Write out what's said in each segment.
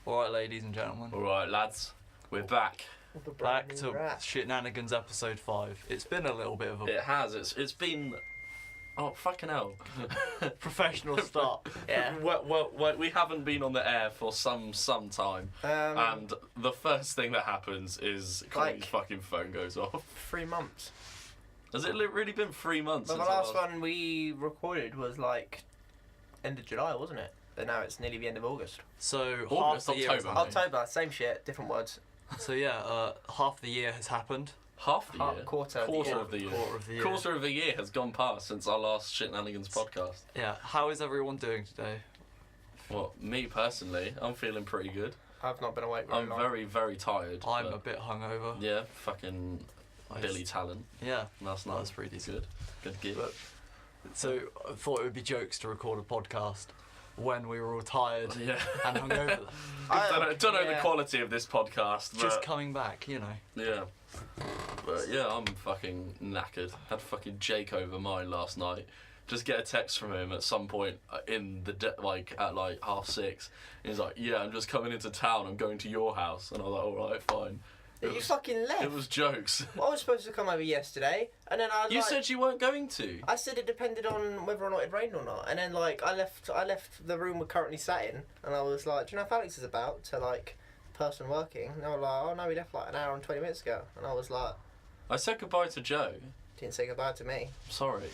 Alright, ladies and gentlemen. Alright, lads. We're back. Back to Shitnanigans episode 5. It's been a little bit of a... It has. It's been... Oh, fucking hell. professional start. Yeah. Well, we haven't been on the air for some time. And the first thing that happens is Colin's fucking phone goes off. 3 months. Has it really been 3 months? But the last one we recorded was like end of July, wasn't it? And now it's nearly the end of August. So August, half the year has October. happened. October, same shit, different words. So yeah, half the year has happened. Half the year? Quarter of the year. Quarter of the year has gone past since our last Shitnanigans podcast. Yeah, how is everyone doing today? Well, me personally, I'm feeling pretty good. I've not been awake very long. I'm very, very tired. I'm a bit hungover. Yeah, fucking Billy Talent. Yeah, last night. That's pretty decent. Good gig. So I thought it would be jokes to record a podcast when we were all tired and hungover. I don't know the quality of this podcast, but just coming back, you know. Yeah. But yeah, I'm fucking knackered. Had fucking Jake over mine last night. Just get a text from him at some point in the at 6:30. He's like, "Yeah, I'm just coming into town. I'm going to your house." And I was like, "All right, fine." You fucking left. It was jokes. Well, I was supposed to come over yesterday, and then You said you weren't going to. I said it depended on whether or not it rained or not, and then I left the room we're currently sat in, and I was like, "Do you know if Alex is about?" To person working, and they were like, "Oh no, we left an hour and 20 minutes ago," and I was like, I said goodbye to Joe. "Didn't say goodbye to me." Sorry.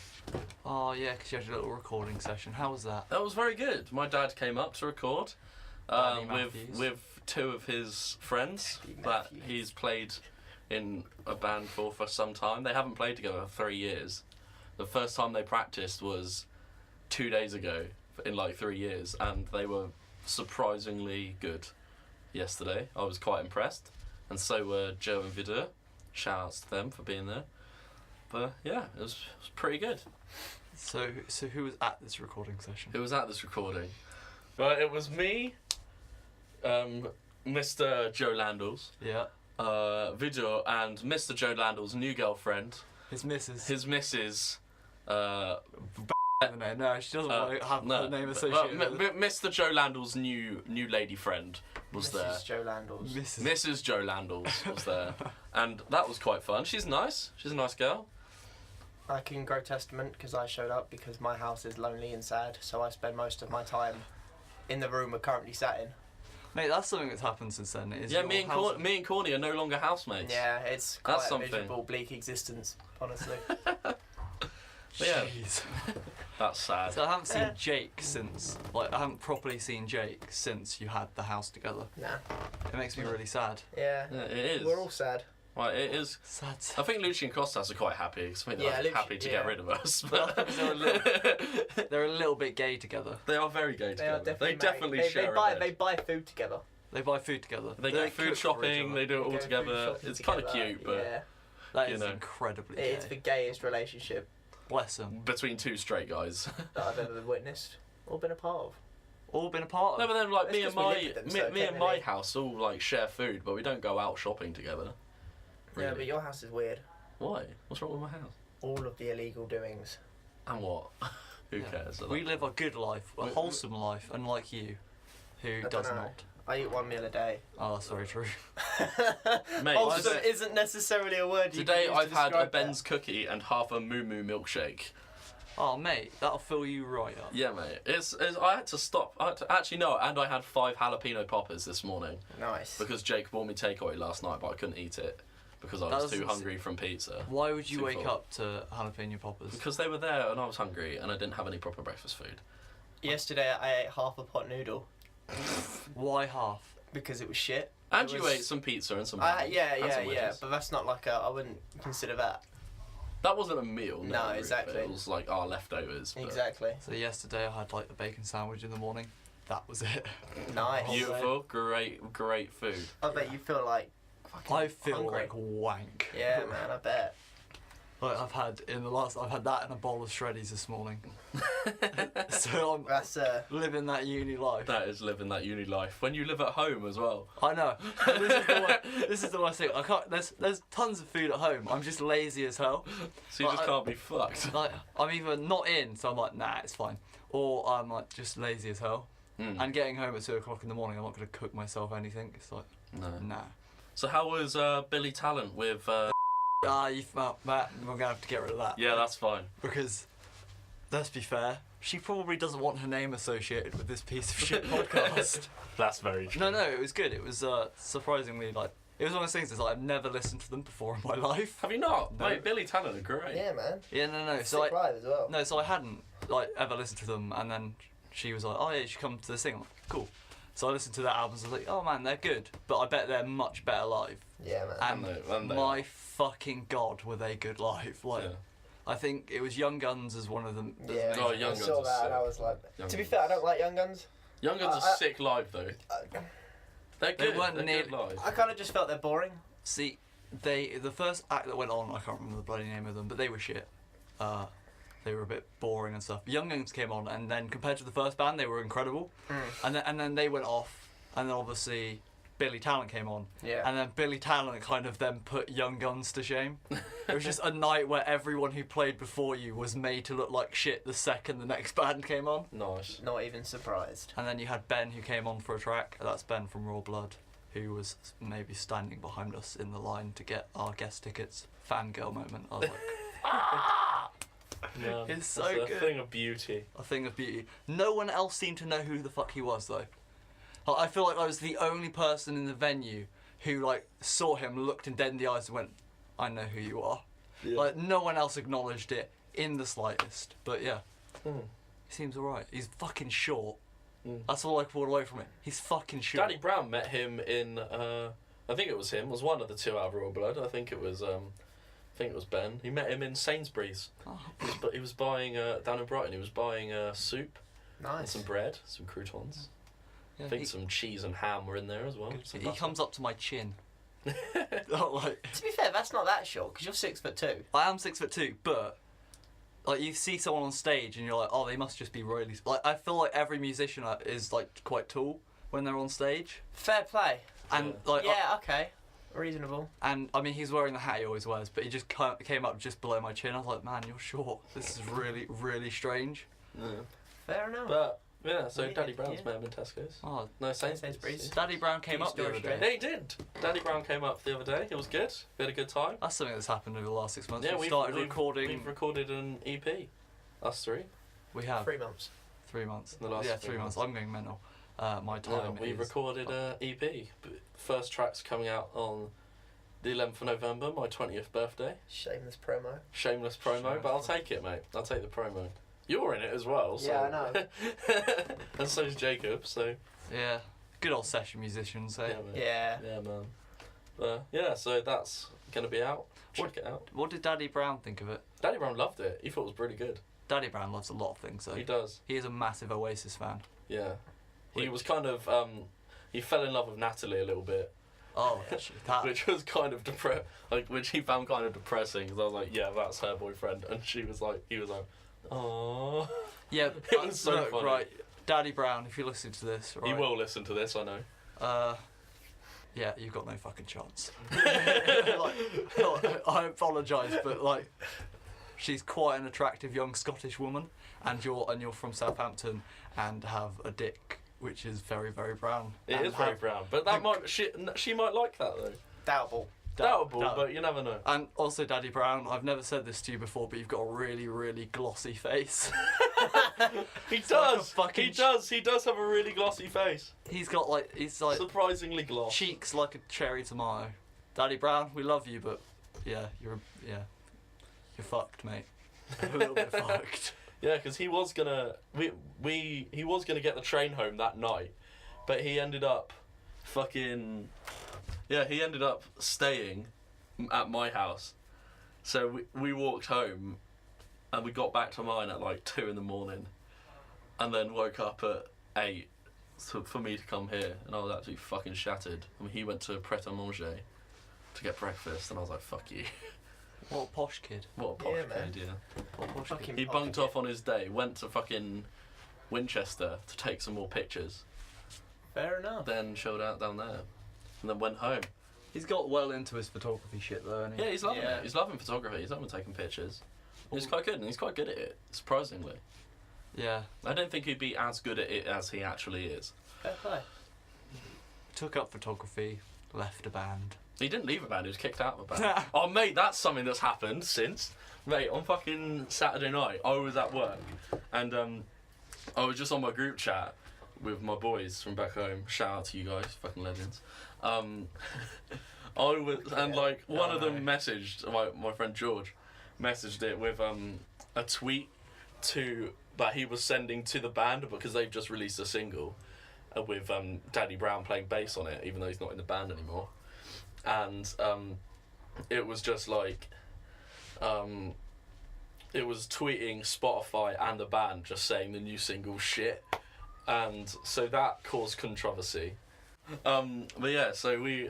Oh yeah, because you had a little recording session. How was that? That was very good. My dad came up to record with 2 of his friends that he's played in a band for some time. They haven't played together for 3 years. The first time they practiced was 2 days ago in 3 years, and they were surprisingly good yesterday. I was quite impressed, and so were Joe and Vidua. Shout outs to them for being there. But yeah, it was pretty good. So who was at this recording session? Who was at this recording? Well, it was me, Mr. Joe Landals. Yeah. Vidua and Mr. Joe Landals' new girlfriend. His missus. No, she doesn't want to have the name associated with it. Mr. Joe Landals' new lady friend was there. Mrs. Joe Landals. Mrs. Joe Landals was there. And that was quite fun. She's nice. She's a nice girl. I can grow testament because I showed up because my house is lonely and sad, so I spend most of my time in the room we're currently sat in. Mate, that's something that's happened since then. Me and Corny are no longer housemates. Yeah, it's quite a miserable, bleak existence, honestly. Yeah, jeez. That's sad. So I haven't seen Jake since, I haven't properly seen Jake since you had the house together. Nah. It makes me really sad. Yeah, it is. We're all sad. Well, it is. Sad. I think Lucci and Costas are quite happy because I think they're happy to get rid of us. But they're a little bit gay together. They are very gay together. They definitely share They buy food together. They buy food together. They go food shopping. They do it all together. It's kind of cute, but yeah. That is incredibly gay. It's the gayest relationship. Bless them. Between 2 straight guys that I've ever witnessed or been a part of. All been a part of. No, but then me and my house all share food, but we don't go out shopping together. Really. Yeah, but your house is weird. Why? What's wrong with my house? All of the illegal doings. And what? Who cares? We live a good life, a wholesome life, unlike you, who does not. I eat 1 meal a day. Oh, that's very true. Mate, wholesome isn't necessarily a word you today can use I've to had a describe Ben's cookie and half a Moo Moo milkshake. Oh, mate, that'll fill you right up. Yeah, mate. I had to stop. Actually, no, and I had 5 jalapeno poppers this morning. Nice. Because Jake bought me takeaway last night, but I couldn't eat it because I was too hungry from pizza. Why would you wake up to jalapeno poppers? Because they were there and I was hungry and I didn't have any proper breakfast food. Yesterday I ate half a pot noodle. Why half? Because it was shit. And you ate some pizza and some yeah, but that's not I wouldn't consider that. That wasn't a meal, no exactly. It was our leftovers. But. Exactly. So yesterday I had the bacon sandwich in the morning. That was it. Nice. Beautiful, great food. I bet you feel I feel hungry. like wank. Yeah, man, I bet. I've had that and a bowl of shreddies this morning. So That's living that uni life. That is living that uni life. When you live at home as well. I know. This is the worst thing. I can't. There's tons of food at home. I'm just lazy as hell. So you just can't be fucked. I'm either not in, so I'm nah, it's fine, or I'm just lazy as hell. And getting home at 2 o'clock in the morning, I'm not going to cook myself anything. It's like, nah. So how was Billy Talent with... Matt, we're going to have to get rid of that. Yeah, that's fine. Because, let's be fair, she probably doesn't want her name associated with this piece of shit podcast. That's very true. No, it was good. It was surprisingly, like, it was one of those things that's like, I've never listened to them before in my life. Have you not? No. Mate, Billy Talent are great. Yeah, man. Yeah, no. Sick So live as well. No, so I hadn't, like, ever listened to them, and then she was like, oh yeah, you should come to this thing. I'm like, cool. So I listened to their albums, and I was like, oh man, they're good, but I bet they're much better live. Yeah, man. And my fucking god, were they good live. Like, I think it was Young Guns as one of them. Yeah, Oh, Young I Guns saw are that sick. and I was like, Young to be Guns. fair, I don't like Young Guns. Young Guns are sick live though. They're They good. weren't They're near- good live. I kind of just felt they're boring. See, the first act that went on, I can't remember the bloody name of them, but they were shit. They were a bit boring and stuff. Young Guns came on, and then compared to the first band, they were incredible. And then they went off, and then obviously Billy Talent came on. Yeah. And then Billy Talent kind of then put Young Guns to shame. It was just a night where everyone who played before you was made to look like shit the second the next band came on. Nice. Not even surprised. And then you had Ben who came on for a track. That's Ben from Raw Blood, who was maybe standing behind us in the line to get our guest tickets. Fangirl moment. I was like, No, it's so it's good. a thing of beauty. A thing of beauty. No one else seemed to know who the fuck he was though. Like, I feel like I was the only person in the venue who like saw him, looked him dead in the eyes and went, I know who you are. Yeah. Like, no one else acknowledged it in the slightest. But yeah, he seems alright. He's fucking short. That's all I pulled away from it. He's fucking short. Danny Brown met him in, I think it was him, was one of the two out of Royal Blood. I think it was Ben. He met him in Sainsbury's. Oh. He was buying, down in Brighton, he was buying soup and Nice. some bread, some croutons. Yeah, I think some cheese and ham were in there as well. he comes up to my chin. Not like, To be fair, that's not that short because you're 6'2". I am 6'2", but like you see someone on stage and you're like, oh, they must just be really like. I feel like every musician is like quite tall when they're on stage, Fair play. and like Yeah, okay. Reasonable. and I mean he's wearing the hat he always wears, but he just came up just below my chin. I was like, man, you're short. This is really really strange. Yeah. Fair enough. But yeah, so Yeah, Danny Brown's yeah. met him in Tesco's. Oh, No, Sainsbury's. Sainsbury's. Daddy Brown came Keep up the story other straight. day. Yeah, he did. Danny Brown came up the other day. It was good. We had a good time. That's something that's happened over the last 6 months. Yeah, We've started recording. We've recorded an EP. Us three. We have 3 months. 3 months. The last yeah, 3 3 months. months. I'm going mental. My Yeah, time we is. recorded an EP. First track's coming out on the 11th of November, my 20th birthday. Shameless promo. Shameless promo, Shameless but I'll take it, mate. I'll take the promo. You're in it as well. So. Yeah, I know. And so's Jacob, so. Yeah, good old session musicians. Eh? Yeah, man. Yeah. Yeah, man. Yeah, so that's going to be out. Check it out. What did Daddy Brown think of it? Danny Brown loved it. He thought it was really good. Daddy Brown loves a lot of things, so He does. he is a massive Oasis fan. Yeah. He Which- was kind of, he fell in love with Natalie a little bit, Oh, actually, that. which was kind of which he found kind of depressing, because I was like, yeah, that's her boyfriend, and he was like, aww. Yeah, It was so look, funny. right, Daddy Brown, if you listen to this, right, He will listen to this, I know. Yeah, you've got no fucking chance. Like, I apologise, but like, she's quite an attractive young Scottish woman, and you're from Southampton and have a dick which is very very brown. It and is very brown, but that she might like that though. Doubtful. Doubtable, but you never know. And also, Daddy Brown, I've never said this to you before, but you've got a really really glossy face. He like does. a fucking He does. He does have a really glossy face. He's like Surprisingly gloss. cheeks like a cherry tomato. Daddy Brown, we love you, but yeah, you're fucked, mate. A little bit fucked. Yeah, because he was gonna he was gonna get the train home that night, but he ended up he ended up staying at my house. So we walked home, and we got back to mine at like 2 a.m, and then woke up at 8 for me to come here, and I was absolutely fucking shattered. I mean, he went to Pret a Manger to get breakfast, and I was like, fuck you. What a posh kid. What a posh Yeah, man. kid, yeah. What a posh Fucking kid. He posh bunked kid. off on his day, went to fucking Winchester to take some more pictures, Fair enough. then chilled out down there, and then went home. He's got well into his photography shit though, hasn't he? Yeah, he's loving Yeah. it. He's loving photography. He's loving taking pictures. He's quite good, and he's quite good at it, surprisingly. Yeah. I don't think he'd be as good at it as he actually is. Fair play. Took up photography, left a band. He didn't leave a band, he was kicked out of a band. Oh, mate, that's something that's happened since. Mate, on fucking Saturday night, I was at work, and I was just on my group chat with my boys from back home. Shout out to you guys, fucking legends. I was, and like, one of them messaged, my friend George, messaged it with a tweet that he was sending to the band because they've just released a single with Danny Brown playing bass on it, even though he's not in the band anymore. And it was just like, it was tweeting Spotify and the band just saying the new single shit, and so that caused controversy. But yeah, so he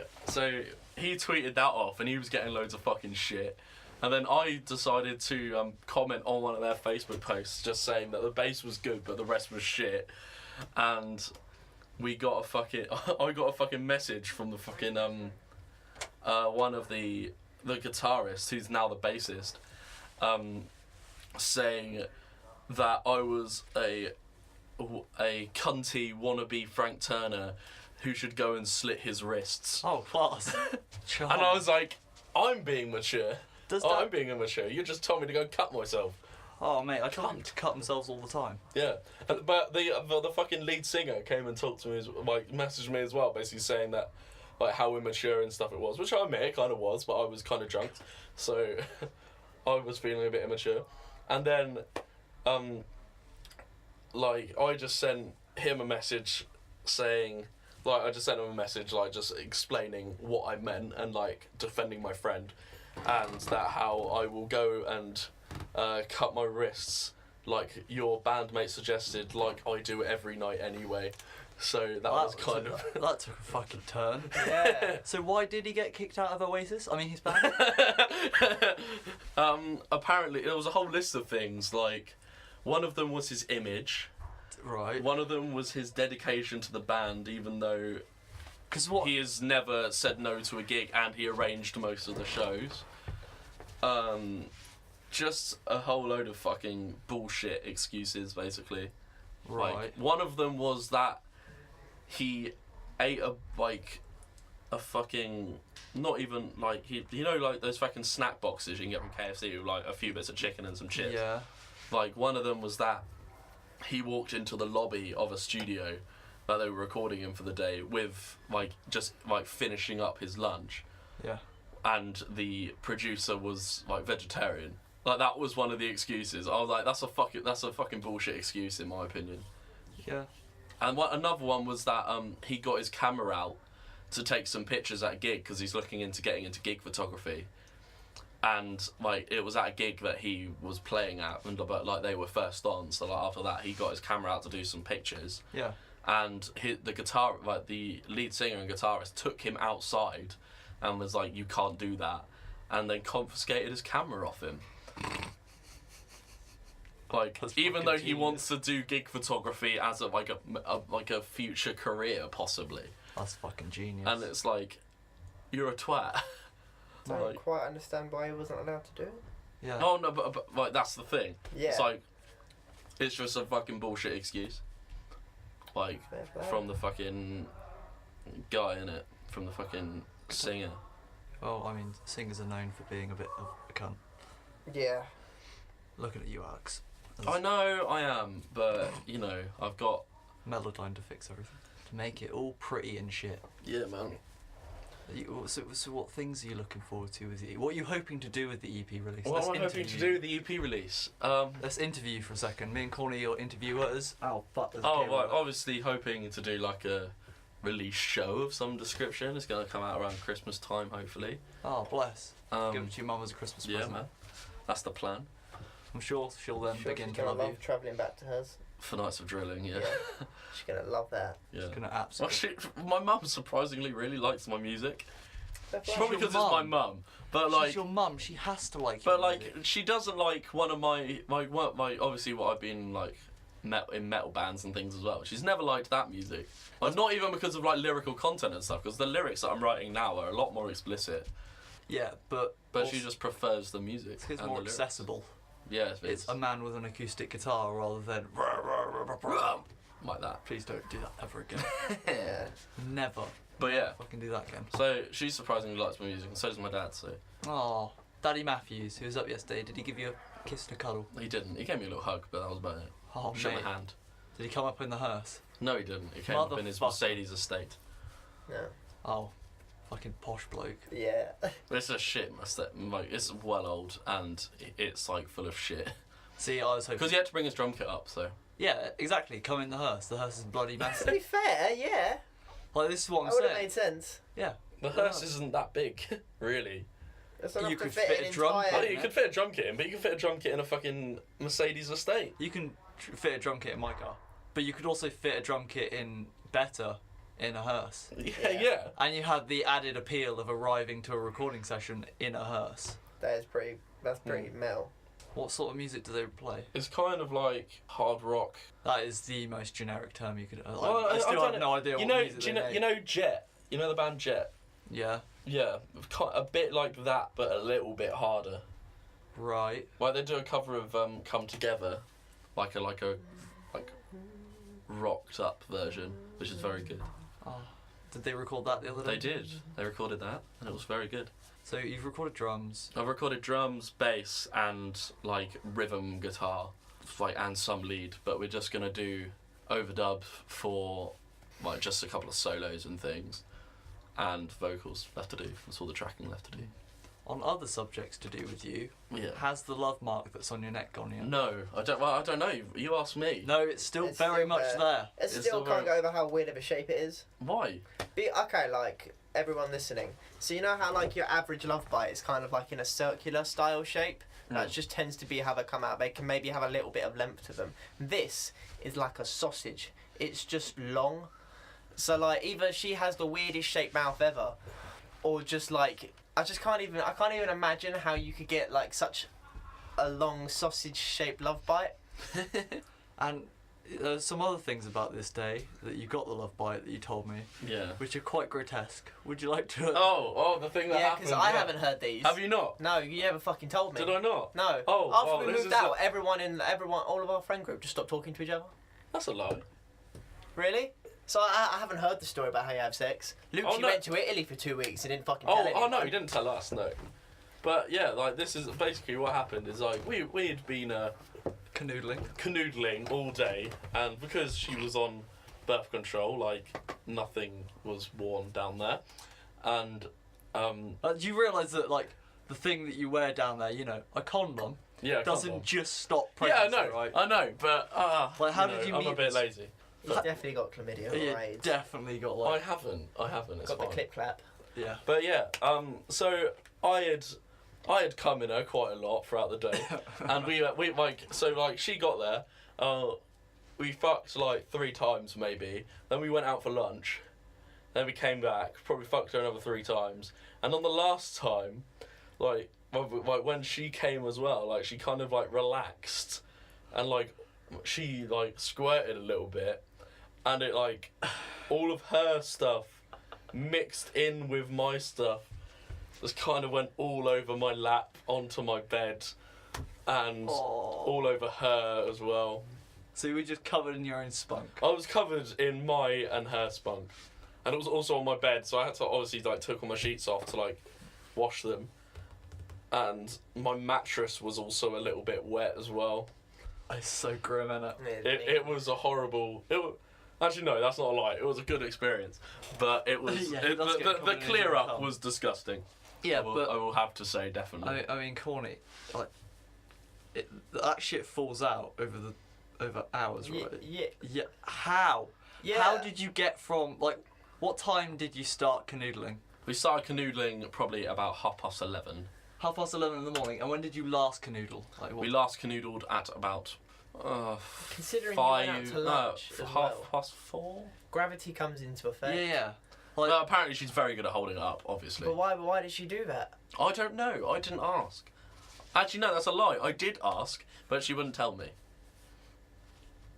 tweeted that off, and he was getting loads of fucking shit. And then I decided to comment on one of their Facebook posts, just saying that the bass was good, but the rest was shit. And I got a fucking message from the fucking one of the guitarist, who's now the bassist, saying that I was a cunty wannabe Frank Turner who should go and slit his wrists. Oh, class. And I was like, I'm being mature. I'm being immature. You just told me to go cut myself. Oh, mate, I tell them to cut themselves all the time. Yeah, but the fucking lead singer came and talked to me, messaged me as well, basically saying that, like, how immature and stuff it was, which I admit it kind of was, but I was kind of drunk, so I was feeling a bit immature. And then, like, I just sent him a message saying, like, just explaining what I meant and, like, defending my friend, and that how I will go and cut my wrists like your bandmate suggested, like I do every night anyway. So that was kind of... That took a fucking turn. Yeah. So why did he get kicked out of Oasis? I mean, his band? Apparently, there was a whole list of things, like, one of them was his image. Right. One of them was his dedication to the band, even though he has never said no to a gig and he arranged most of the shows. Just a whole load of fucking bullshit excuses, basically. Right. Like, one of them was that he ate a fucking, not even, like, like those fucking snack boxes you can get from KFC with, like, a few bits of chicken and some chips. Yeah. Like, one of them was that he walked into the lobby of a studio that they were recording in for the day with, like, just, like, finishing up his lunch. Yeah. And the producer was, like, vegetarian. Like, that was one of the excuses. I was like, that's a fucking bullshit excuse, in my opinion. Yeah. And another one was that he got his camera out to take some pictures at a gig because he's looking into getting into gig photography. And, like, it was at a gig that he was playing at, and, like, they were first on. So, like, after that, he got his camera out to do some pictures. Yeah. And the lead singer and guitarist took him outside and was like, you can't do that. And then confiscated his camera off him. Like, That's even though genius. he wants to do gig photography as a future career, possibly. That's fucking genius. And it's like, you're a twat. I don't Like, quite understand why he wasn't allowed to do it. Yeah. oh no, but like, that's the thing. Yeah. It's like, it's just a fucking bullshit excuse. Like, Fair play. from the fucking guy, innit? From the fucking singer. Well, I mean, singers are known for being a bit of a cunt. Yeah. Looking at you, Alex. I know I am, but, you know, I've got... Melodyne to fix everything. To make it all pretty and shit. Yeah, man. So what things are you looking forward to with the... What are you hoping to do with the EP release? What am I hoping to do with the EP release? Let's interview you for a second. Me and Corny are your interviewers. Oh, fuck. Well, obviously hoping to do, like, a release show of some description. It's going to come out around Christmas time, hopefully. Oh, bless. Give it to your mum as a Christmas present. Yeah, man. That's the plan. I'm sure she'll then begin she's to gonna love you. travelling back to hers. For nights of drilling, yeah. She's gonna love that. Yeah. She's gonna Well, absolutely... my mum surprisingly really likes my music. Fair Probably play. because it's my mum. But, like... She's your mum. She has to like you. But, like, she doesn't like one of my obviously what I've been, like, in metal bands and things as well. She's never liked that music. Like, not even because of, like, lyrical content and stuff, because the lyrics that I'm writing now are a lot more explicit. Yeah, but But she just prefers the music. it's and more the lyrics. accessible. Yeah, it's a man with an acoustic guitar rather than like that. Please don't do that ever again. Yeah. Never. But yeah. Fucking do that again. So she surprisingly likes my music, and so does my dad. So. Oh, Daddy Matthews, who was up yesterday, did he give you a kiss and a cuddle? He didn't. He gave me a little hug, but that was about it. Oh, Shook mate. my hand. Did he come up in the hearse? No, he didn't. He came up in his Mercedes estate. No. Oh, fucking posh bloke. Yeah. It's a shit Mustang. Like, it's well old, and it's like full of shit. See, I was hoping... Because he had to bring his drum kit up, so... Yeah, exactly. Come in the hearse. The hearse is bloody To massive. be fair, yeah. Like, this is what I'm That would have saying. made sense. Yeah. The hearse isn't that big, really. That's enough You to could fit fit an a drum entire... Oh, kit. you could fit a drum kit in, but you can fit a drum kit in a fucking Mercedes estate. You can fit a drum kit in my car. But you could also fit a drum kit in better in a hearse. Yeah. And you have the added appeal of arriving to a recording session in a hearse. That's pretty metal. What sort of music do they play? It's kind of like hard rock. That is the most generic term you could... Well, I still don't have no idea you what know, music do you they know, make. you know Jet? You know the band Jet? Yeah. Yeah, a bit like that, but a little bit harder. Right. Like they do a cover of "Come Together," like a rocked up version, which is very good. Oh. Did they record that the other day? They did. They recorded that, and it was very good. So you've recorded drums. I've recorded drums, bass, and like rhythm guitar, like and some lead. But we're just gonna do overdub for like just a couple of solos and things, and vocals left to do. That's all the tracking left to do. On other subjects to do with you, Yeah. has the love mark that's on your neck gone yet? No, I don't. Well, I don't know. You asked me. No, it's still It's very still much there. It It's still still can't very- go over how weird of a shape it is. Why? Okay, like, everyone listening. So you know how, like, your average love bite is kind of like in a circular style shape? That just tends to be how they come out. They can maybe have a little bit of length to them. This is like a sausage. It's just long. So, like, either she has the weirdest shaped mouth ever, or just, like... I can't even imagine how you could get, like, such a long sausage-shaped love bite. And there's some other things about this day that you got the love bite that you told me, Yeah. which are quite grotesque. Would you like to... Oh, the thing that Yeah, happened. because I haven't heard these. Have you not? No, you never fucking told me. Did I not? No. Oh, After well, we this moved is out, all of our friend group just stopped talking to each other. That's a lie. Really? So I haven't heard the story about how you have sex. Luke, Oh, you no. went to Italy for 2 weeks and didn't fucking tell anyone. Oh no, he didn't tell us. No. But yeah, like this is basically what happened. Is like we had been canoodling all day, and because she was on birth control, like nothing was worn down there, and Do you realise that, like, the thing that you wear down there, you know, a condom, yeah, doesn't condom. just stop Yeah, pregnancy, I know, right? I know, but Like, how you did you I'm a meet bit this? lazy. He's definitely got chlamydia You or AIDS. definitely got, I like... haven't. It's Got fine. the clip clap. Yeah. But yeah, so I had come in her quite a lot throughout the day, and we like she got there, we fucked like 3 times maybe, then we went out for lunch, then we came back, probably fucked her another 3 times, and on the last time, like when she came as well, like she kind of like relaxed, and like she like squirted a little bit, and it like all of her stuff mixed in with my stuff just kind of went all over my lap onto my bed and all over her as well. So you were just covered in your own spunk. I was covered in my and her spunk, and it was also on my bed, so I had to obviously like took all my sheets off to like wash them, and my mattress was also a little bit wet as well. It's so grim, innit? It was a horrible... Actually, no, that's not a lie. It was a good experience, but it was Yeah, the clear up was disgusting. Yeah, I will have to say definitely. I mean, corny. Like, that shit falls out over hours, right? Yeah. Yeah. How? Yeah. How did you get from, like, what time did you start canoodling? We started canoodling probably about 11:30. 11:30 in the morning. And when did you last canoodle? Like, what? We last canoodled at about Considering 5, you went out to lunch as half well. past 4. Gravity comes into effect. Yeah. Like, No, apparently she's very good at holding it up, obviously. But why did she do that? I don't know. I didn't ask. Actually, no, that's a lie. I did ask, but she wouldn't tell me.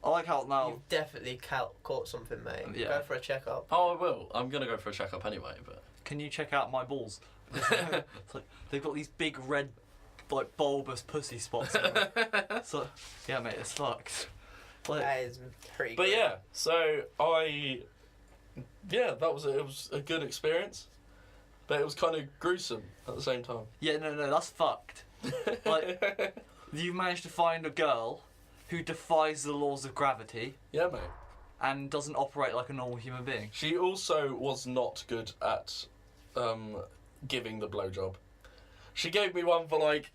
I like how now... You've definitely caught something, mate. Yeah. Go for a checkup. Oh, I will. I'm going to go for a checkup anyway, but... Can you check out my balls? It's like, they've got these big red like bulbous pussy spots. So yeah, mate, it's fucked. Like, That is pretty. But good. yeah, so it was a good experience, but it was kind of gruesome at the same time. yeah, no, that's fucked. Like, you managed to find a girl who defies the laws of gravity Yeah, mate. and doesn't operate like a normal human being. She also was not good at giving the blowjob. She gave me one for like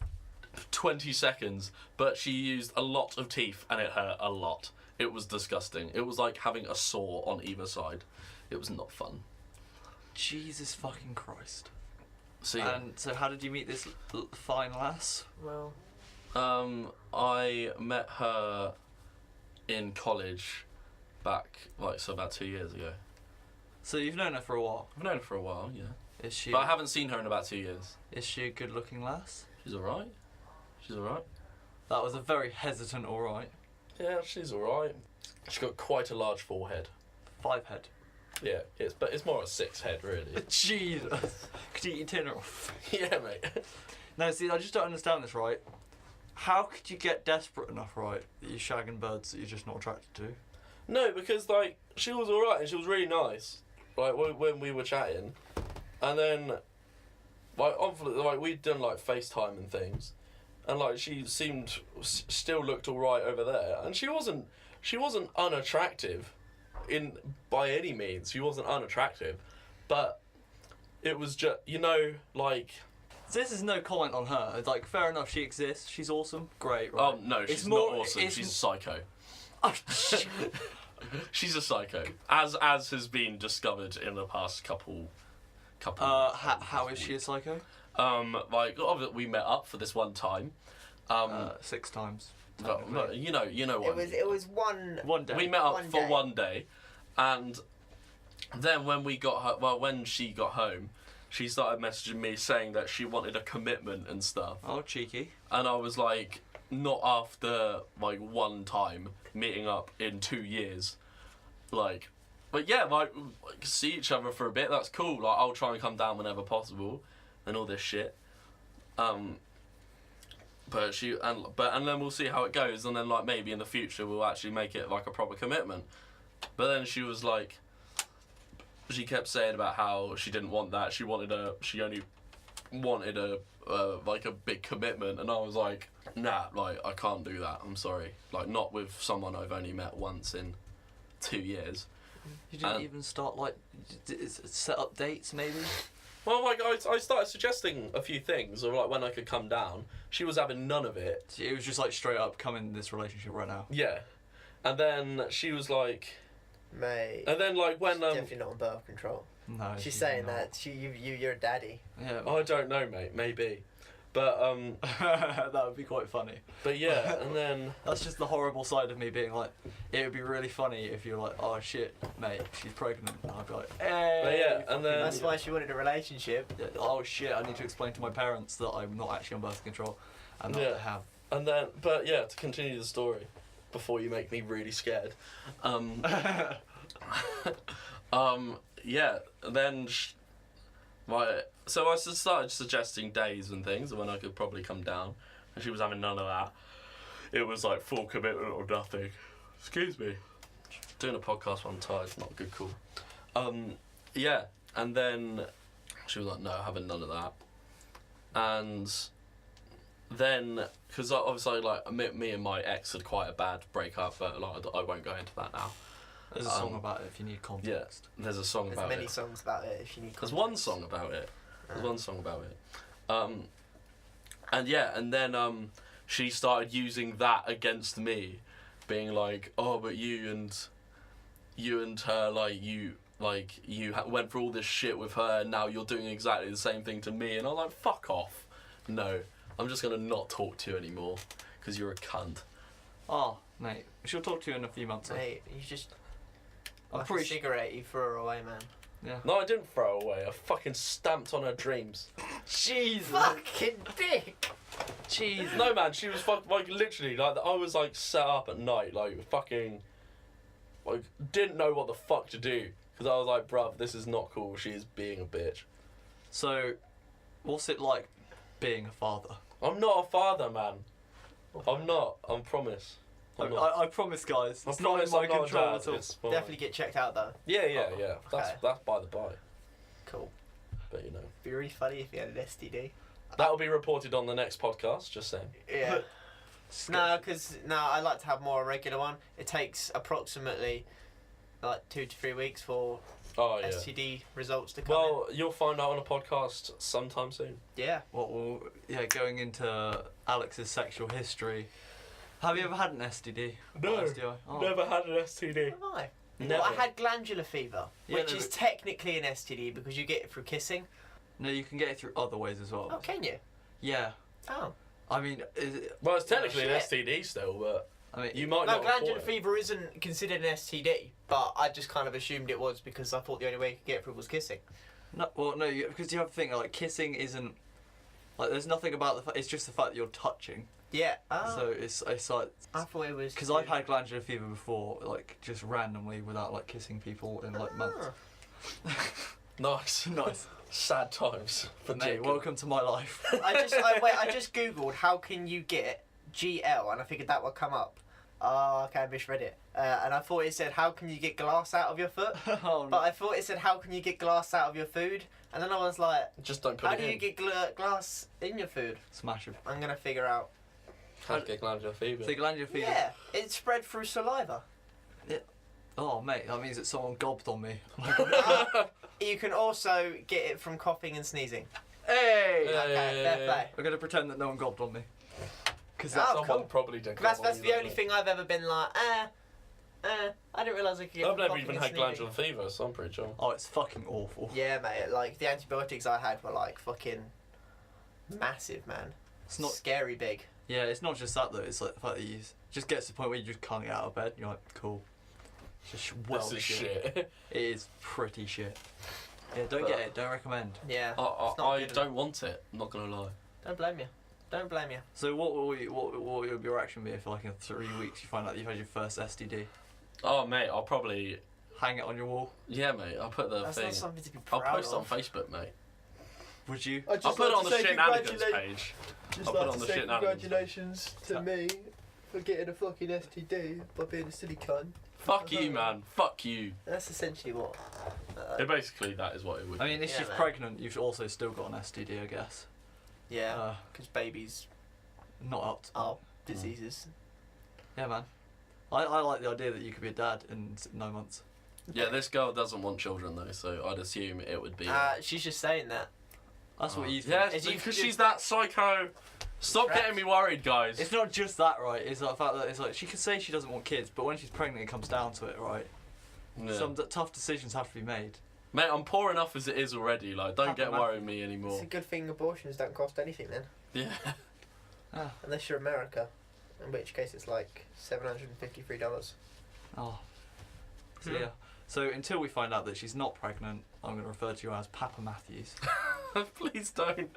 20 seconds, but she used a lot of teeth and it hurt a lot. It was disgusting. It was like having a saw on either side. It was not fun. Jesus fucking Christ. So yeah. And so how did you meet this fine lass? Well, I met her in college back, about 2 years ago. So you've known her for a while. I've known her for a while, yeah. Is she? But I haven't seen her in about 2 years. Is she a good-looking lass? She's alright. She's alright. That was a very hesitant alright. Yeah, she's alright. She's got quite a large forehead. 5 head. Yeah, it's more a 6 head, really. Jesus. Could you eat your dinner off? Yeah, mate. No, see, I just don't understand this, right? How could you get desperate enough, right, that you're shagging birds that you're just not attracted to? No, because, like, she was alright and she was really nice. Like, when we were chatting. And then, like, we'd done, like, FaceTime and things. And, like, she still looked alright over there. And she wasn't unattractive by any means. She wasn't unattractive. But it was just, like... This is no comment on her. Like, fair enough, she exists. She's awesome. Great, right? Oh, no, she's not awesome. She's a psycho. Oh, She's a psycho, as has been discovered in the past couple. How is she a psycho? Obviously we met up for this one time. 6 times. But, you know what. it was one day. We met up one for day. 1 day, and then when she got home, she started messaging me saying that she wanted a commitment and stuff. Oh, cheeky. And I was like, not after like one time meeting up in 2 years, like. But yeah, like see each other for a bit. That's cool. Like I'll try and come down whenever possible, and all this shit. But then we'll see how it goes, and then like maybe in the future we'll actually make it like a proper commitment. But then she was like, she kept saying about how she didn't want that. She only wanted like a big commitment, and I was like, nah, like I can't do that. I'm sorry, like not with someone I've only met once in 2 years. You didn't even start like set up dates, maybe. Well, like I started suggesting a few things, or like when I could come down. She was having none of it. So it was just like straight up, come in this relationship right now. Yeah, and then she was like, mate. and then like when she's definitely not on birth control. No, She's saying that you're a daddy. Yeah. I don't know, mate. Maybe, but that would be quite funny. But yeah, and then that's just the horrible side of me being like, it would be really funny if you're like, oh shit, mate, she's pregnant. And I'd be like, hey. But yeah, and then That's why she wanted a relationship. Yeah, oh shit, I need to explain to my parents that I'm not actually on birth control, and not to have. And then, but yeah, to continue the story, before you make me really scared, yeah, then, so I started suggesting days and things when I could probably come down, and she was having none of that. It was like full commitment or nothing. Excuse me. Doing a podcast one time is not a good call. Yeah, and then she was like, no, having none of that. And then, because obviously, like, me and my ex had quite a bad breakup, but like, I won't go into that now. There's a song about it if you need context. Yeah, there's a song about it. There's many songs about it if you need context. There's one song about it. And yeah, and then she started using that against me, being like, oh, but you and her, you went through all this shit with her, and now you're doing exactly the same thing to me. And I'm like, fuck off. No, I'm just gonna not talk to you anymore because you're a cunt. Oh, mate, she'll talk to you in a few months. Mate, you just. I'm Like pretty a cigarette you threw her away, man. Yeah. No, I didn't throw away. I fucking stamped on her dreams. Jesus. Fucking dick! Jesus. No, man, she was literally, like, I was, like, sat up at night, like, fucking, like, didn't know what the fuck to do. Because I was like, bruv, this is not cool. She is being a bitch. So, what's it like being a father? I'm not a father, man. I'm not. I promise. I promise, guys. I It's not in promise my I'm not a control dad. at all. It's fine. Definitely get checked out though. Yeah. Okay. That's by the by. Cool. But you know, Be really funny if you had an STD. that will be reported on the next podcast. Just saying. Yeah. No, because I like to have more a regular one. It takes approximately like 2 to 3 weeks for Oh yeah. STD results to come Well, you'll find out on a podcast sometime soon. in. Yeah. Going into Alex's sexual history. Have you ever had an STD? No. STI? Oh. Never had an STD. Have I? Never. Well, I had glandular fever, Yeah, which is technically an STD because you get it through kissing. No, you can get it through other ways as well. Oh, can you? Yeah. Oh. I mean, is it, Well, it's technically an shit. STD still, but I mean, you might No, not. glandular report it. fever isn't considered an STD, but I just kind of assumed it was because I thought the only way you could get it through was kissing. no, well, no, because you have to think like kissing isn't like there's nothing about the fact. It's just the fact that you're touching. Yeah. Oh. So it's like I thought it was. because I've had glandular fever before, like just randomly without like kissing people in like months. Nice. Nice. Sad times for Mate, Jacob. welcome to my life. I just googled how can you get GL and I figured that would come up. Oh, okay, I misread it. And I thought it said how can you get glass out of your foot, Oh, no. but I thought it said how can you get glass out of your food, and then I was like, Just don't put how it do in. you get glass in your food? Smash it. I'm gonna figure out. How to get glandular fever. So glandular fever. Yeah, it's spread through saliva. Oh mate, that means that someone gobbed on me. You can also get it from coughing and sneezing. Hey! Yeah, Okay, yeah, fair yeah. play. We're gonna pretend that no one gobbed on me. Because Oh, that's Someone cool. probably did. That's the only thing I've ever been like, I didn't realise I could get I've from never coughing even and had sneezing. glandular fever, so I'm pretty sure. oh, it's fucking awful. Yeah, mate. Like the antibiotics I had were like fucking massive, man. It's not. Scary big. Yeah, it's not just that though. It's like the fact that you just gets to the point where you just can't get out of bed. You're like, cool. It's just This is shit. It is pretty shit. Yeah, don't get it. Don't recommend. Yeah. I not I good don't want it. I'm not gonna lie. Don't blame you. Don't blame you. So what will your reaction be if like in 3 weeks you find out you've had your first STD? Oh mate, I'll probably. Hang it on your wall. Yeah, mate. I'll put the That's thing. not something to be I'll proud post it on of. Facebook, mate. Would you? I'll put it on the Shitnanigans page. Just I'll put it like on to the say Shitnanigans congratulations to me for getting a fucking STD by being a silly cunt. Fuck you, man. Fuck you. That's essentially what. Yeah, basically, that is what it would. I mean, if Yeah, she's man. pregnant, you've also still got an STD, I guess. Yeah. Because babies Not up to. are diseases. Yeah, man. I like the idea that you could be a dad in 9 months. Yeah, this girl doesn't want children though, so I'd assume it would be. She's just saying that. That's what you think. Yeah, Is you- because she's that psycho. Stop Correct. getting me worried, guys. It's not just that, right? It's like the fact that it's like she could say she doesn't want kids, but when she's pregnant, it comes down to it, right? Yeah. Some tough decisions have to be made. Mate, I'm poor enough as it is already. Like, don't get Happen, worried me It's anymore. a good thing abortions don't cost anything then, Yeah. Ah, unless you're America, in which case it's like $753. oh. So yeah. So until we find out that she's not pregnant, I'm going to refer to you as Papa Matthews. Please don't.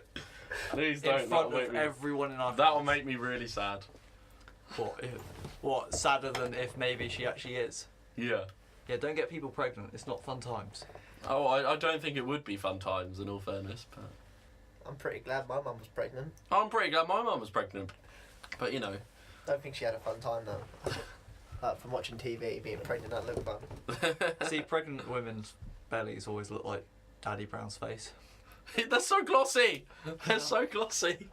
Please In don't. front That'll of make me, everyone in our that'll class. make me really sad. What? Sadder than if maybe she actually is. Yeah. Yeah, don't get people pregnant. It's not fun times. Oh, I don't think it would be fun times in all fairness, but I'm pretty glad my mum was pregnant. I'm pretty glad my mum was pregnant. But you know, Don't think she had a fun time though. From watching TV, being pregnant, that looked fun. See, pregnant women's bellies always look like Daddy Brown's face. they're so glossy. They're so glossy.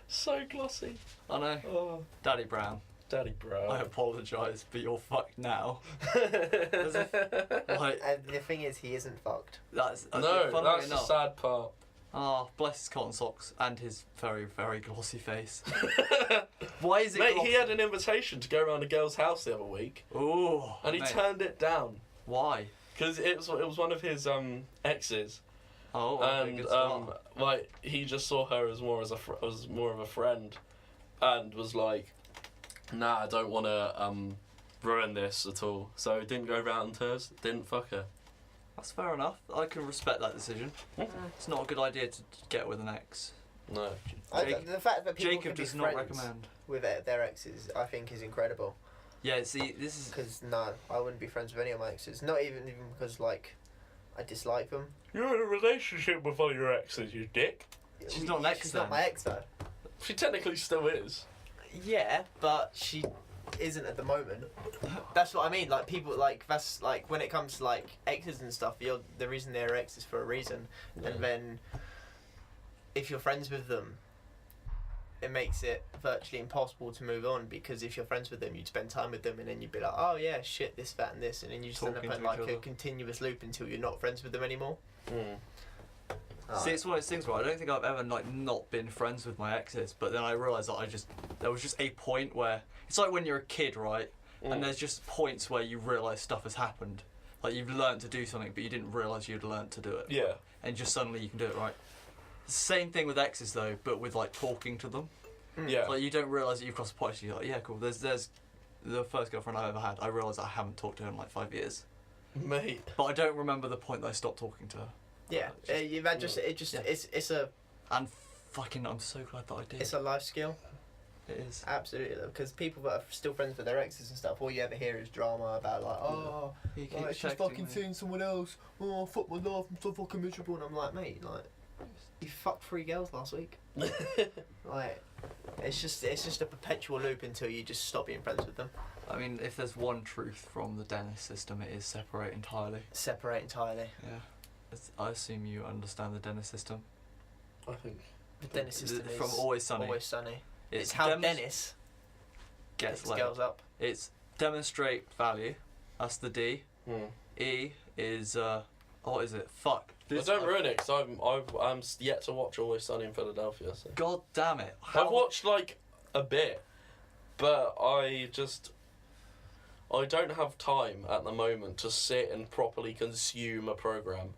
So glossy. I know. Oh, Daddy Brown, Daddy bro. I apologise, but you're fucked now. Like, And the thing is, he isn't fucked. that's No, funnily that's the enough. sad part. Oh, bless his cotton socks and his very, very glossy face. Why is it Mate, glossy? he had an invitation to go around a girl's house the other week, Ooh, and he mate. turned it down Why? because it was one of his exes, Oh, okay, and good start. like he just saw her as more of a friend, and was like, nah, I don't want to ruin this at all. So didn't go round to hers, didn't fuck her. That's fair enough. I can respect that decision. It's not a good idea to get with an ex. No. The fact that people Jacob can be does not friends recommend. with their exes, I think, is incredible. Yeah, see, this is... Because no, I wouldn't be friends with any of my exes. Not even because like I dislike them. You're in a relationship with all your exes, you dick. She's not an ex. She's not my ex though. She technically still is. Yeah, but she isn't at the moment. That's what I mean. Like people, like that's like when it comes to like exes and stuff. The reason they're exes for a reason, and then if you're friends with them, it makes it virtually impossible to move on, because if you're friends with them, you'd spend time with them, and then you'd be like, oh yeah, shit, this, that, and this, and then you just end up in like a continuous loop until you're not friends with them anymore. See, it's one of those things where I don't think I've ever like not been friends with my exes, but then I realised that there was just a point where it's like when you're a kid, right? And there's just points where you realise stuff has happened, like you've learned to do something, but you didn't realise you'd learned to do it. Yeah. And just suddenly you can do it, right? Same thing with exes though, but with like talking to them. Yeah. Like you don't realise that you've crossed a point. You're like, yeah, cool. There's the first girlfriend I ever had. I realised I haven't talked to her in like 5 years. Mate. But I don't remember the point that I stopped talking to her. Yeah, it's a. And fucking, I'm so glad that I did. It's a life skill. It is. Absolutely, because people that are still friends with their exes and stuff, all you ever hear is drama about like, oh, like, she's fucking seeing someone else. Oh, fuck my life, I'm so fucking miserable. And I'm like, mate, like, you fucked 3 girls last week. Like, it's just a perpetual loop until you just stop being friends with them. I mean, if there's one truth from the dentist system, it is separate entirely. Separate entirely. Yeah. I assume you understand the dentist system. I think the dentist system is from Always Sunny. Always Sunny. It's how Dennis gets girls up. It's demonstrate value. That's the D. E is what is it? Fuck. Don't ruin it, because I'm yet to watch Always Sunny in Philadelphia. So. God damn it! I've watched like a bit, but I don't have time at the moment to sit and properly consume a program.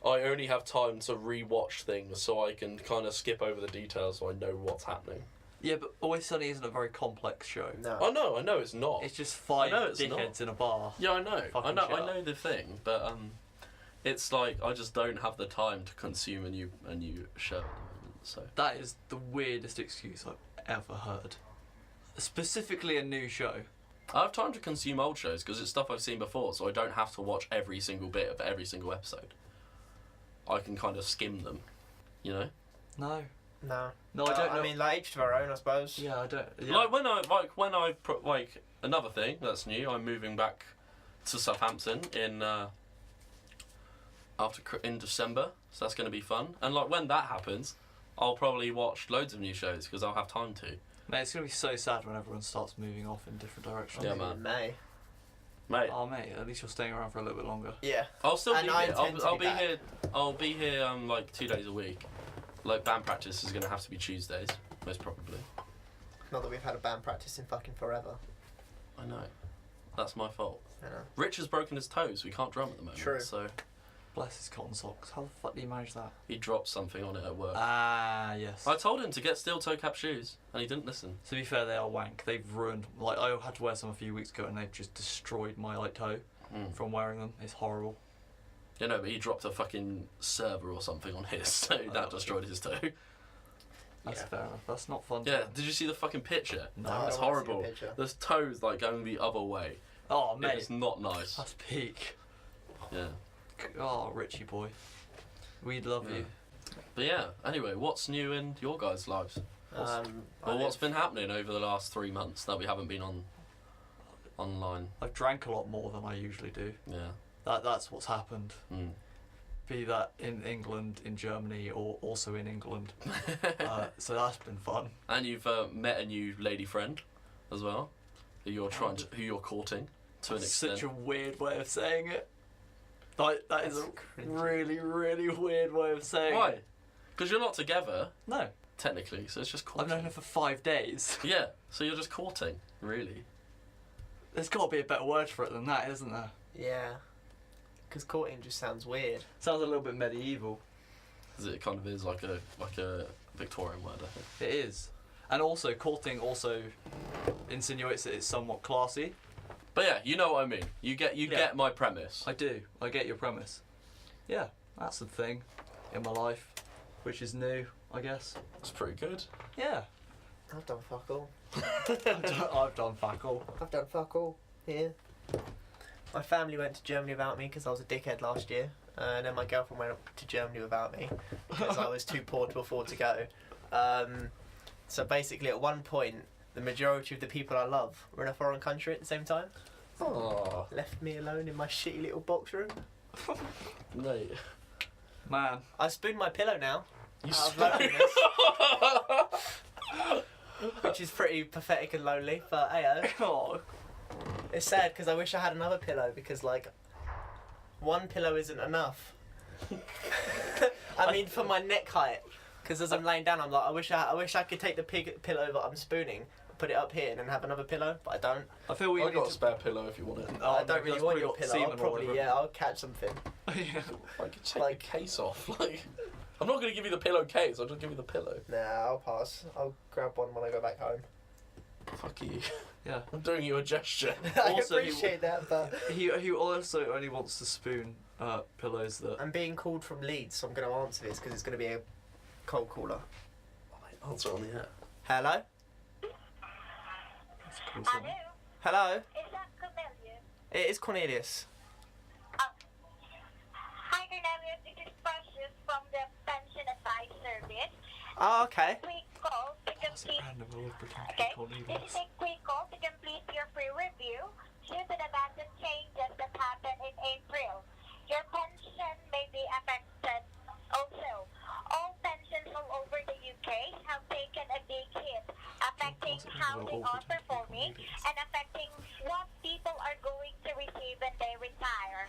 I only have time to re-watch things so I can kind of skip over the details so I know what's happening. Yeah, but Always Sunny isn't a very complex show. No. I know it's not. It's just 5 dickheads in a bar. Yeah, I know the thing, but it's like I just don't have the time to consume a new show at the moment. So that is the weirdest excuse I've ever heard. Specifically a new show. I have time to consume old shows because it's stuff I've seen before, so I don't have to watch every single bit of every single episode. I can kind of skim them, you know. No, I don't know. I mean, like each to their own, I suppose. Yeah, I don't. Yeah. Like another thing that's new. I'm moving back to Southampton in December, so that's going to be fun. And like when that happens, I'll probably watch loads of new shows because I'll have time to. Mate, it's going to be so sad when everyone starts moving off in different directions. Yeah, man. May. Mate. Oh, mate, at least you're staying around for a little bit longer. Yeah. I'll still be here. I'll be here. I'll be here like 2 days a week. Like band practice is going to have to be Tuesdays, most probably. Not that we've had a band practice in fucking forever. I know. That's my fault. I know. Rich has broken his toes. We can't drum at the moment. True. So Bless his cotton socks. How the fuck do you manage that? he dropped something on it at work. Ah, yes. I told him to get steel toe cap shoes, and he didn't listen. To be fair, they are wank. They've ruined. Like, I had to wear some a few weeks ago, and they've just destroyed my like toe from wearing them. It's horrible. You know, but he dropped a fucking server or something on his, so that destroyed his toe. That's fair enough. That's not fun. Yeah, did you see the fucking picture? No, it's horrible. There's toes like going the other way. Oh, mate. It's not nice. That's peak. Yeah. Oh, Richie boy. We love you. But yeah, anyway, what's new in your guys' lives? What's been happening over the last 3 months that we haven't been online? I've drank a lot more than I usually do. Yeah. That's what's happened. Be that in England, in Germany, or also in England. So that's been fun. And you've met a new lady friend as well, who you're courting to an extent. Such a weird way of saying it. Like, that is a really, really weird way of saying it. Why? Because you're not together. No. Technically, so it's just courting. I've known her for 5 days. Yeah, so you're just courting, really. There's got to be a better word for it than that, isn't there? Yeah. Because courting just sounds weird. Sounds a little bit medieval. It kind of is like a Victorian word, I think. It is. And also, courting also insinuates that it's somewhat classy. But yeah, you know what I mean. You get my premise. I do. I get your premise. Yeah, that's the thing in my life, which is new, I guess. It's pretty good. Yeah. I've done fuck all. I've done fuck all. I've done fuck all. Yeah. My family went to Germany without me because I was a dickhead last year. and then my girlfriend went up to Germany without me because I was too poor to afford to go. So basically, at one point, the majority of the people I love were in a foreign country at the same time. Oh, Left me alone in my shitty little box room. mate. Man. I spoon my pillow now. You Out of spoon- loneliness. Which is pretty pathetic and lonely, but hey, Oh. it's sad because I wish I had another pillow because like one pillow isn't enough. I mean, for my neck height, because as I'm laying down, I'm like, I wish I could take the pillow that I'm spooning, put it up here, and then have another pillow, but I don't. I feel we I need got to... a spare pillow if you want it. Oh, I don't no, really that's want probably your got pillow. semen I'll all probably, over it. yeah, I'll catch something. Yeah. I could take Like- the case off. Like, I'm not going to give you the pillowcase, I'll just give you the pillow. Nah, I'll pass. I'll grab one when I go back home. Fuck you. Yeah. I'm doing you a gesture. I Also, appreciate that, but He also only wants to spoon pillows that... I'm being called from Leeds, so I'm going to answer this because it's going to be a cold caller. Oh, mate, answer on the air. Hello? That's a cool Hello, song. Hello? is that Cornelius? It is Cornelius. Hi Cornelius, this is Precious from the Pension Advice Service. Oh, okay. Quick call to That's complete. random. I always pretend to Okay, call this is Cornelius. a quick call to complete your free review due to the massive changes that happened in April. Your pension may be affected also. All pensions all over the UK have taken a big hit, affecting how they are performing and affecting what people are going to receive when they retire.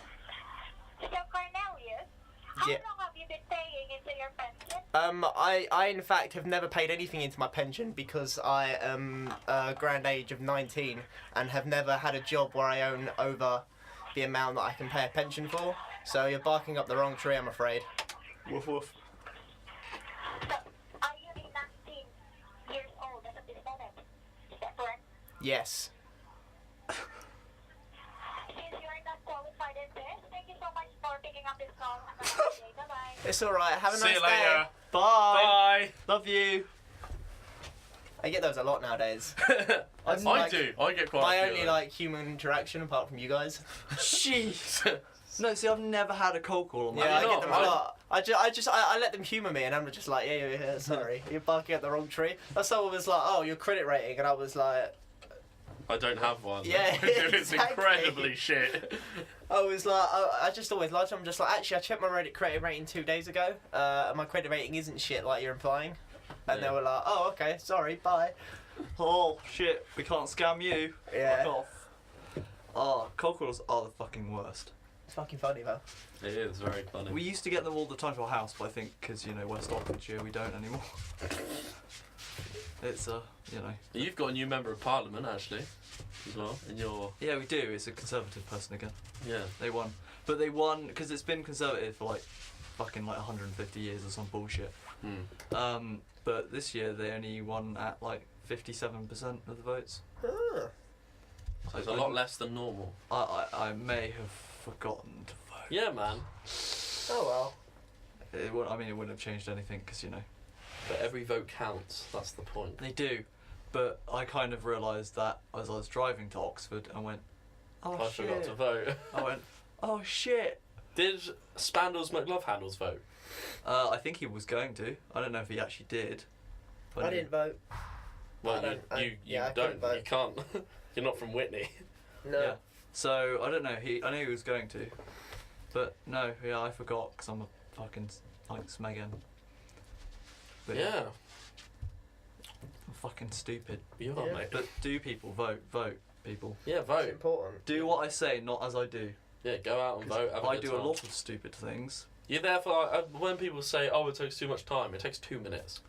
So Cornelius, how Yeah. long have you been paying into your pension? I in fact have never paid anything into my pension because I am a grand age of 19 and have never had a job where I own over the amount that I can pay a pension for. So you're barking up the wrong tree, I'm afraid. Woof woof. So, are you 19 years old as of this moment? Is that correct? Yes. Since you are not qualified in this, thank you so much for picking up this call. Have a nice day. Bye-bye. It's alright, have a See nice you day. later. Bye. Bye. Love you. I get those a lot nowadays. I like- do. I get quite My a few only of like human interaction apart from you guys. Jeez. those. No, see, I've never had a cold call on that. Yeah, I you're get not, them right? a lot. I let them humour me and I'm just like, yeah, sorry, you're barking at the wrong tree. That's someone was like, oh, your credit rating, and I was like, I don't have one. Yeah, It's exactly. incredibly shit. I was like, I just always lie to them. I'm just like, actually, I checked my credit rating 2 days ago. And my credit rating isn't shit like you're implying. And Yeah. they were like, oh, okay, sorry, bye. Oh, shit. We can't scam you. Yeah. Fuck off. Oh, cold calls are the fucking worst. It's fucking funny though. It is very funny. We used to get them all the time to our house, but I think because, West Oxfordshire, we don't anymore. It's, You've got a new member of parliament, actually, as well, in your... Yeah, we do. It's a Conservative person again. Yeah. They won. But they won because it's been Conservative for, fucking 150 years or some bullshit. Hmm. But this year they only won at, 57% of the votes. Ah. So it's a lot less than normal. I may have forgotten to vote. Yeah, man. Oh well. It wouldn't have changed anything because, But every vote counts. That's the point. they do. But I kind of realised that as I was driving to Oxford and went, oh I shit. forgot to vote. I went, oh shit. Did Spandals McLovehandles vote? I think he was going to. I don't know if he actually did. But I didn't vote. Well, I don't- I- you yeah, I don't. couldn't vote. You can't. You're not from Whitney. No. Yeah. So I don't know. I knew he was going to, but no. Yeah, I forgot because I'm a fucking smeggin. But Yeah. I'm fucking stupid. You are, Yeah. mate. But do people vote? Vote, people. Yeah, It's vote. important. Do what I say, not as I do. Yeah, go out and 'Cause vote. Have I good do time. a lot of stupid things. You're there for when people say, "Oh, it takes too much time." It takes 2 minutes.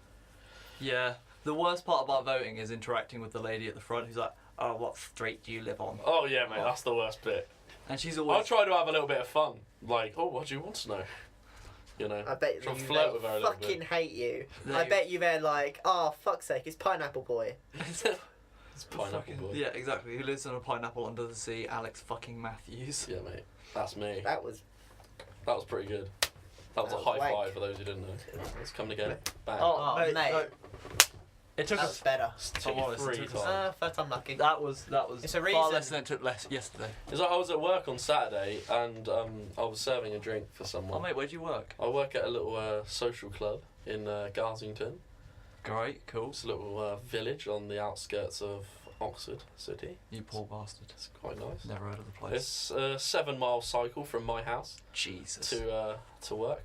Yeah. The worst part about voting is interacting with the lady at the front who's like, "Oh, what street do you live on?" Oh yeah, mate. That's the worst bit. And she's I'll always. try to have a little bit of fun. Like, oh, what do you want to know? I bet Try you to flirt they with her a little fucking bit. hate you. They- I bet you they're like, oh, fuck's sake, it's Pineapple Boy. It's Pineapple fucking, Boy. Yeah, exactly. Who lives on a pineapple under the sea? Alex fucking Matthews. Yeah, mate. That's me. That was. That was pretty good. That was That a was high wank. five for those who didn't know. Let's come again. Bang. Oh, mate. no. It took That was us. better. If I'm honest, it took us- First time lucky. That was It's a far reason. less than it took yesterday. It's like I was at work on Saturday and I was serving a drink for Oh someone. mate, where do you work? I work at a little social club in Garsington. Great, cool. It's a little village on the outskirts of Oxford City. You poor bastard. It's quite nice. Never heard of the place. It's a 7-mile cycle from my house Jesus. to work.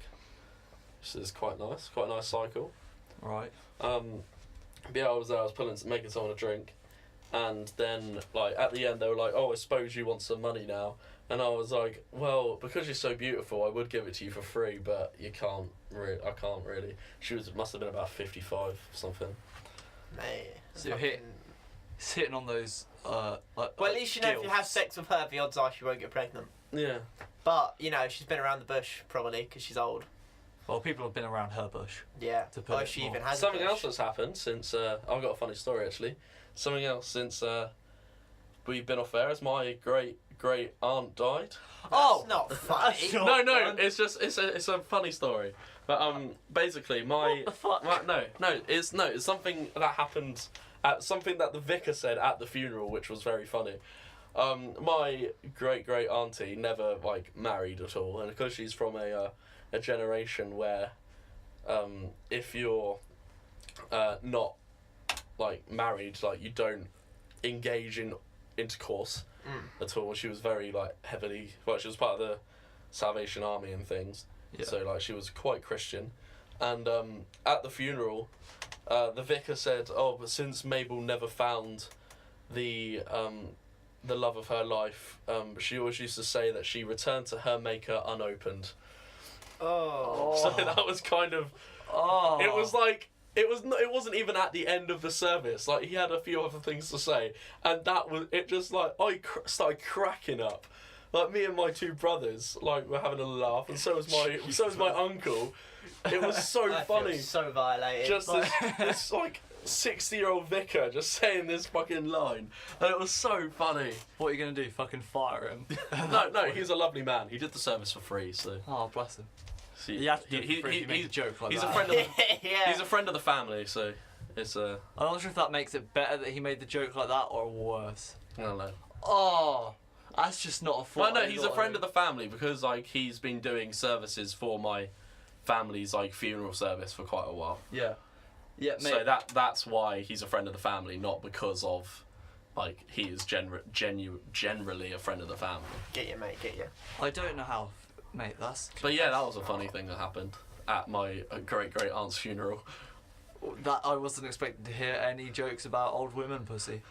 So it's quite nice. Quite a nice cycle. Right. But yeah, I was there. I was making someone a drink, and then like at the end they were like, "Oh, I suppose you want some money now." And I was like, "Well, because you're so beautiful, I would give it to you for free, but you can't. I can't really." She must have been about 55 or something. Mate. So you're hitting on those. Well, at least you know if you have sex with her, the odds are she won't get pregnant. Yeah. But you know she's been around the bush probably because she's old. Well, people have been around her bush. Yeah. To put Or it she more. even has. Something a bush. else that's happened since I've got a funny story actually. Something else since we've been off air is my great aunt died. That's not funny. That's not- No, it's a funny story. But basically my What the fuck? it's something that happened something that the vicar said at the funeral, which was very funny. My great auntie never like married at all, and because she's from a generation where if you're not like married, like you don't engage in intercourse at all. She was very like heavily, well, she was part of the Salvation Army and things. Yeah. So like she was quite Christian, and at the funeral, the vicar said, "Oh, but since Mabel never found the love of her life, she always used to say that she returned to her maker unopened." Oh. So that was kind of. Oh. It was like it wasn't even at the end of the service. Like he had a few other things to say, and that was it. Just like I started cracking up. Like me and my two brothers, like were having a laugh, and so was my uncle. It was so I funny. feel so violated. Just this like 60-year-old vicar just saying this fucking line, and it was so funny. What are you gonna do? Fucking fire him? No, he's a lovely man. He did the service for free, so. Oh, bless him. so You have to do it for free if you make a joke like he's that. a friend of the, yeah. he's a friend of the family, so it's I'm not sure if that makes it better that he made the joke like that or worse. I don't know. Oh, that's just not a fault. Well, no, he's a friend of the family because like he's been doing services for my family's like funeral service for quite a while. Yeah. Yeah, mate. So that's why he's a friend of the family, not because of like he is generally a friend of the family. Get you, mate. Get you. I don't know how, mate. That's But yeah, that was a funny thing that happened at my great aunt's funeral. that I wasn't expecting to hear any jokes about old women pussy.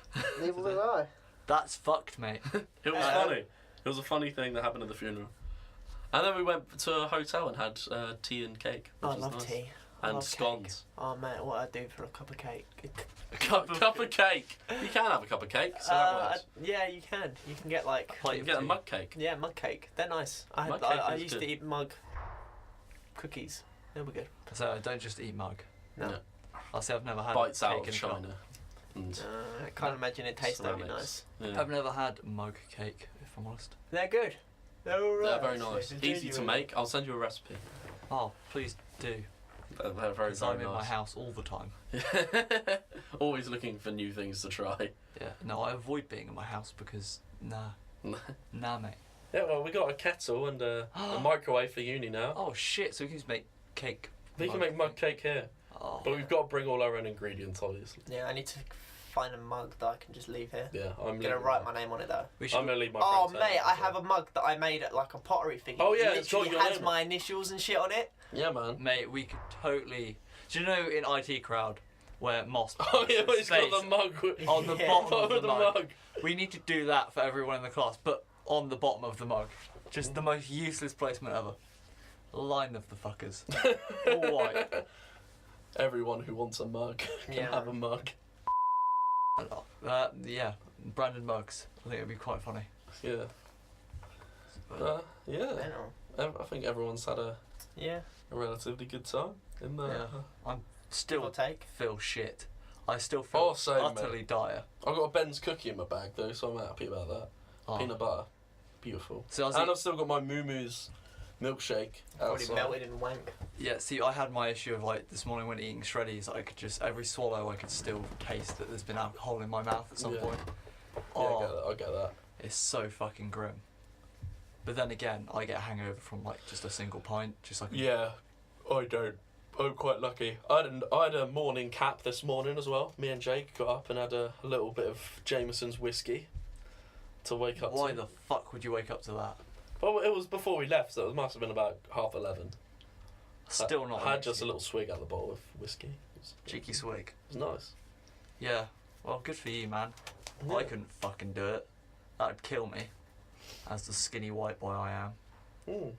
Neither was I. That's fucked, mate. It was funny. It was a funny thing that happened at the funeral. And then we went to a hotel and had tea and cake. Which I was love nice. tea. I And love scones. Cake. Oh mate, what I'd do for a cup of cake. A cup of cake. You can have a cup of cake. So that works. Yeah, you can. You can get like You can get a mug cake. yeah, mug cake. They're nice. Mug cake I is used good. to eat mug cookies. They were good. So I don't just eat mug. No. No. I'll say I've never had Bites cake out in of a cup. China. And I can't imagine it tastes only nice. ceramics. Yeah. I've never had mug cake, if I'm honest. They're good. They're alright. They're very nice. Easy to make. I'll send you a recipe. Oh, please do. They're very, Because I'm very in my nice. house all the time. Always looking for new things to try. Yeah. No, I avoid being in my house because nah, mate. Yeah, well, we got a kettle and a microwave for uni now. Oh shit! So we can just make cake. We can make mug cake here, Oh. but we've got to bring all our own ingredients, obviously. Yeah, I need to find a mug that I can just leave here. Yeah, I'm gonna write my name on it though. We should. I'm gonna leave my. Oh friend's mate, house, I so- have a mug that I made at like a pottery thing. Oh, yeah, it it's got literally your has name my initials and shit on it. Yeah, man. Mate, we could totally. Do you know in IT crowd where Moss? Oh yeah, puts it's got space the mug on the Yeah. bottom of the the mug. mug. We need to do that for everyone in the class, but on the bottom of the mug. Just the most useless placement ever. Line of the fuckers. All white. Everyone who wants a mug can Yeah. have a mug. Yeah, branded mugs. I think it'd be quite funny. Yeah. Yeah. Mental. I think everyone's had a Yeah. relatively good time in there. Yeah. I'm Give still or take. feel shit. I still feel Oh, same, utterly dire. I've got a Ben's cookie in my bag though, so I'm happy about that. Oh. Peanut butter. Beautiful. So I was And I've still got my Moo Moo's milkshake Already outside. melted in wank. Yeah, see, I had my issue of like this morning when eating shreddies, I could just every swallow I could still taste that there's been alcohol in my mouth at some Yeah. point. Yeah, Oh, I get that. it's so fucking grim. But then again, I get a hangover from like just a single pint, just like Yeah, I don't. I'm quite lucky. I had a morning cap this morning as well. Me and Jake got up and had a little bit of Jameson's whiskey to wake up Why to. the fuck would you wake up to that? Well, it was before we left, so it must have been about 11:30. Still not. I had just a little swig out of the bottle of whiskey. It was cheeky swig. It was nice. Yeah, well, good for you, man. Yeah. I couldn't fucking do it. That'd kill me. As the skinny white boy I am. Mm.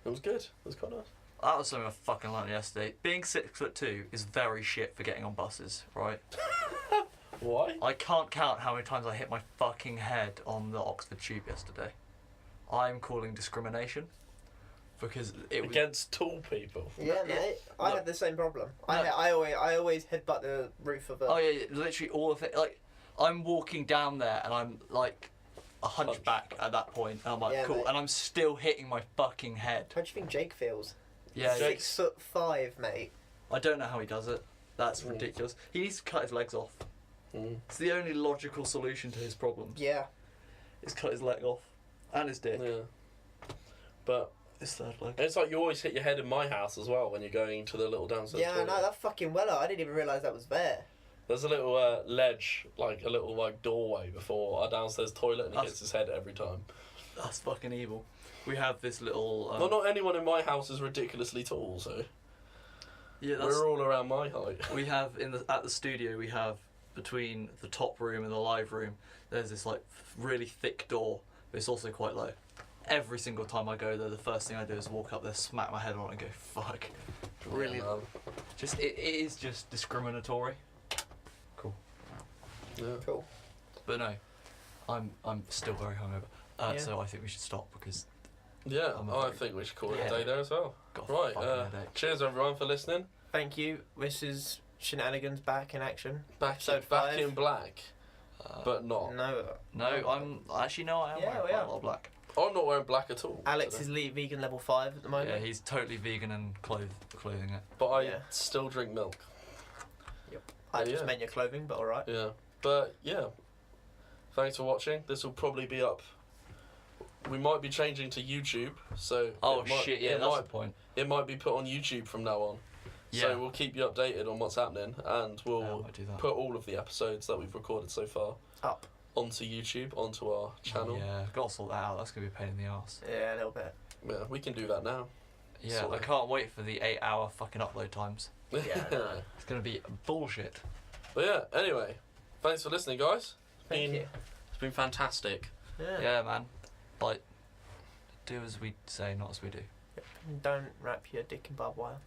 It was good. It was quite nice. That was something I fucking learned yesterday. Being 6'2" is very shit for getting on buses, right? Why? I can't count how many times I hit my fucking head on the Oxford Tube yesterday. I'm calling discrimination because it was Against tall people. Yeah, mate. I had the same problem. I always headbutt the roof of a. Oh yeah, literally all of it. Like, I'm walking down there and I'm like a hunchback at that point, and I'm like, Yeah, cool, mate. and I'm still hitting my fucking head. How do you think Jake feels? Yeah, Jake- 6'5", mate. I don't know how he does it. That's Mm. ridiculous. He needs to cut his legs off. Mm. It's the only logical solution to his problems. Yeah. Is cut his leg off and his dick. Yeah. But His third leg. it's like you always hit your head in my house as well when you're going to the little downstairs Yeah, toilet. no, that fucking Weller. I didn't even realise that was there. There's a little ledge, like a little doorway before our downstairs toilet, and he hits his head every time. That's fucking evil. We have this little. Well, not anyone in my house is ridiculously tall, so Yeah, that's. we're all around my height. We have at the studio. We have between the top room and the live room. There's this like really thick door, but it's also quite low. Every single time I go there, the first thing I do is walk up there, smack my head on it, and go fuck. Really, Yeah, man. just it is just discriminatory. Cool, Yeah. Cool. but no, I'm still very hungover. Yeah. So I think we should stop because Yeah, I'm I afraid. think we should call it Yeah. a day there as well. got a Right, fucking headache. cheers everyone for listening. Thank you. This is Shenanigans back in action. Back Episode back 5. in black, but not. No. No, I'm actually no, I am Yeah, wearing we quite are. a lot of black. I'm not wearing black at all. Alex today. is vegan level 5 at the moment. Yeah, he's totally vegan and clothing it. But I Yeah. still drink milk. I just yeah. meant your clothing, but alright. Yeah. But yeah. Thanks for watching. This will probably be up. We might be changing to YouTube, so Oh it might, shit! Yeah, it that's might, the point. it might be put on YouTube from now on. Yeah. So we'll keep you updated on what's happening, and Yeah, I we'll might do that. put all of the episodes that we've recorded so far Up. onto YouTube, onto our channel. Yeah, got to sort that out. That's gonna be a pain in the ass. Yeah, a little bit. Yeah, we can do that now. Yeah, Sort I of. can't wait for the 8-hour fucking upload times. Yeah, no. It's gonna be bullshit. But yeah, anyway, thanks for listening, guys. Thank you. It's been fantastic. Yeah. Yeah, man. Like, do as we say, not as we do. Don't wrap your dick in barbed wire.